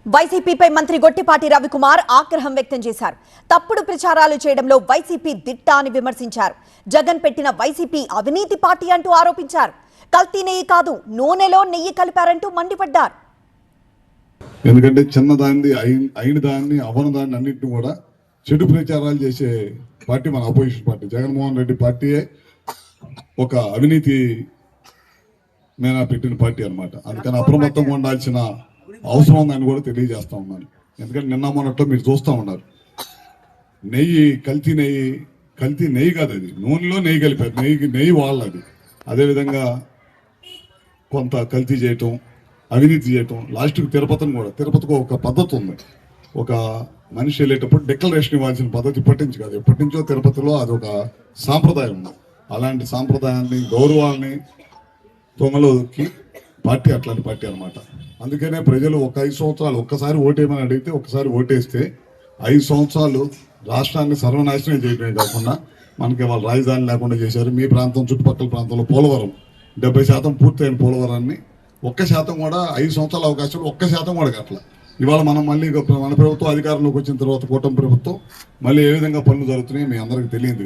వైసీపీపై మంత్రి గొట్టిపాటి రవికుమార్ ఆగ్రహం వ్యక్తం చేశారు. తప్పుడు ప్రచారాలు చేయడంలో వైసీపీ దిట్ట అని విమర్శించారు. జగన్ పెట్టిన వైసీపీ అవినీతి పార్టీ అంటూ ఆరోపించారు. కల్తీ నెయ్యి కాదు, నూనెలో నెయ్యి కలిపారంటూ మండిపడ్డారు. ఎందుకంటే చిన్నదాన్ని అయిన దాన్ని అవన దాన్ని అన్నింటిని కూడా చెడు ప్రచారాలు చేసే పార్టీ మన అపోజిషన్ పార్టీ. జగన్మోహన్ రెడ్డి పార్టీయే ఒక అవినీతి మీద పెట్టిన పార్టీ అనమాట. అందుకని అప్రమత్తంగా ఉండాల్సిన అవసరం ఉందని కూడా తెలియజేస్తా ఉన్నాను. ఎందుకంటే నిన్న మొన్నట్లో మీరు చూస్తూ ఉన్నారు, నెయ్యి కల్తీ నెయ్యి కాదు, అది నూనెలో నెయ్యి కలిపారు. నెయ్యి వాళ్ళది. అదేవిధంగా కొంత కల్తీ చేయటం, అవినీతి చేయటం, లాస్ట్కి తిరుపతికి ఒక పద్ధతి ఉంది. ఒక మనిషి వెళ్ళేటప్పుడు డిక్లరేషన్ ఇవ్వాల్సిన పద్ధతి ఇప్పటి నుంచి కాదు, ఎప్పటి నుంచో తిరుపతిలో అది ఒక సాంప్రదాయం ఉంది. అలాంటి సాంప్రదాయాన్ని, గౌరవాన్ని తొంగలోకి పార్టీ అట్లాంటి పార్టీ అనమాట. అందుకనే ప్రజలు ఒక 5 సంవత్సరాలు ఒక్కసారి ఓటేయమని అడిగితే ఒకసారి ఓటేస్తే 5 సంవత్సరాలు రాష్ట్రాన్ని సర్వనాశనం చేయడమే కాకుండా మనకి వాళ్ళ రాజధాని లేకుండా చేశారు. మీ ప్రాంతం, చుట్టుపక్కల ప్రాంతంలో పోలవరం 70% పూర్తయిన పోలవరాన్ని 1% కూడా 5 సంవత్సరాల అవకాశాలు 1% కూడా కట్టల. ఇవాళ మనం మళ్ళీ మన ప్రభుత్వం అధికారంలోకి వచ్చిన తర్వాత కూటమి ప్రభుత్వం మళ్ళీ ఏ విధంగా పనులు జరుగుతున్నాయో మీ అందరికీ తెలియదు.